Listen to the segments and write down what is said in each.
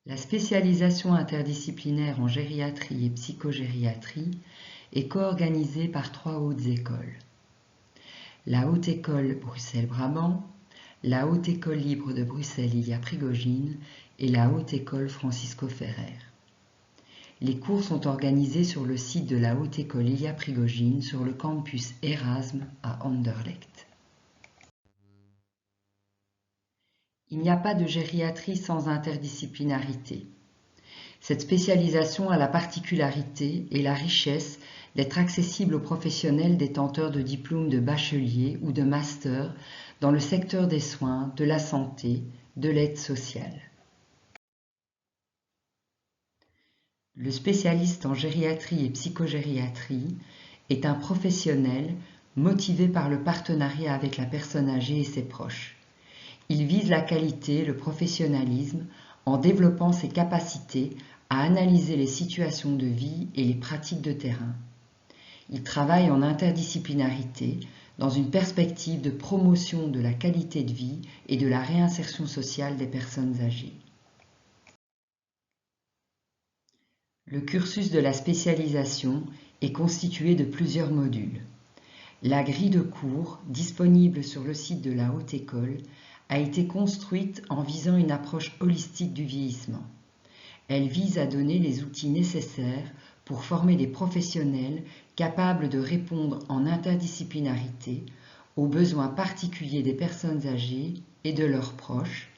La spécialisation interdisciplinaire en gériatrie et psychogériatrie est co-organisée par 3 hautes écoles. La Haute École Bruxelles-Brabant, la Haute École Libre de Bruxelles Ilia Prigogine et la Haute École Francisco Ferrer. Les cours sont organisés sur le site de la Haute École Ilia Prigogine sur le campus Erasme à Anderlecht. Il n'y a pas de gériatrie sans interdisciplinarité. Cette spécialisation a la particularité et la richesse d'être accessible aux professionnels détenteurs de diplômes de bachelier ou de master dans le secteur des soins, de la santé, de l'aide sociale. Le spécialiste en gériatrie et psychogériatrie est un professionnel motivé par le partenariat avec la personne âgée et ses proches. Il vise la qualité, le professionnalisme, en développant ses capacités à analyser les situations de vie et les pratiques de terrain. Il travaille en interdisciplinarité dans une perspective de promotion de la qualité de vie et de la réinsertion sociale des personnes âgées. Le cursus de la spécialisation est constitué de plusieurs modules. La grille de cours, disponible sur le site de la Haute École, a été construite en visant une approche holistique du vieillissement. Elle vise à donner les outils nécessaires pour former des professionnels capables de répondre en interdisciplinarité aux besoins particuliers des personnes âgées et de leurs proches,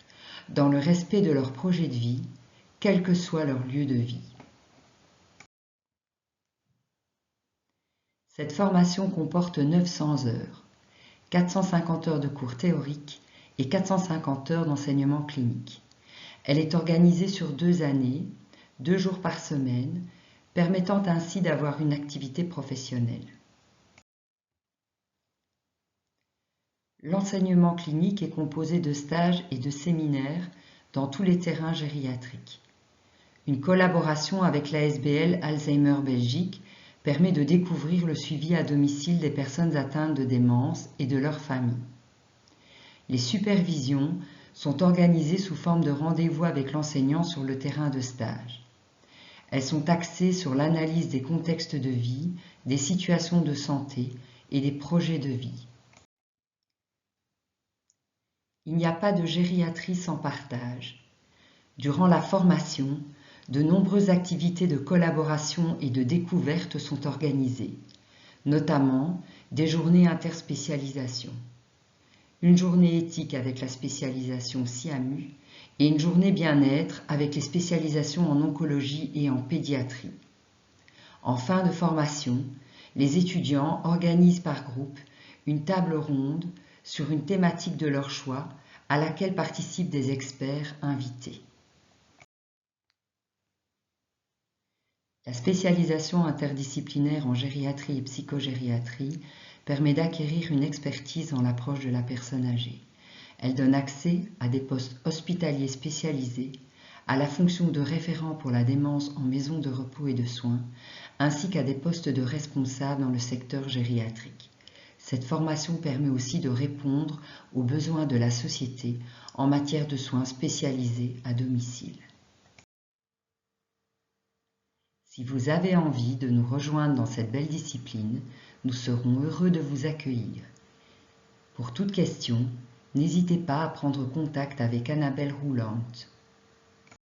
dans le respect de leur projet de vie, quel que soit leur lieu de vie. Cette formation comporte 900 heures, 450 heures de cours théoriques et 450 heures d'enseignement clinique. Elle est organisée sur 2 années, 2 jours par semaine, permettant ainsi d'avoir une activité professionnelle. L'enseignement clinique est composé de stages et de séminaires dans tous les terrains gériatriques. Une collaboration avec l'ASBL Alzheimer Belgique permet de découvrir le suivi à domicile des personnes atteintes de démence et de leurs familles. Les supervisions sont organisées sous forme de rendez-vous avec l'enseignant sur le terrain de stage. Elles sont axées sur l'analyse des contextes de vie, des situations de santé et des projets de vie. Il n'y a pas de gériatrie sans partage. Durant la formation, de nombreuses activités de collaboration et de découverte sont organisées, notamment des journées interspécialisation, une journée éthique avec la spécialisation SIAMU et une journée bien-être avec les spécialisations en oncologie et en pédiatrie. En fin de formation, les étudiants organisent par groupe une table ronde sur une thématique de leur choix à laquelle participent des experts invités. La spécialisation interdisciplinaire en gériatrie et psychogériatrie permet d'acquérir une expertise dans l'approche de la personne âgée. Elle donne accès à des postes hospitaliers spécialisés, à la fonction de référent pour la démence en maison de repos et de soins, ainsi qu'à des postes de responsable dans le secteur gériatrique. Cette formation permet aussi de répondre aux besoins de la société en matière de soins spécialisés à domicile. Si vous avez envie de nous rejoindre dans cette belle discipline, nous serons heureux de vous accueillir. Pour toute question, n'hésitez pas à prendre contact avec Annabelle Roulant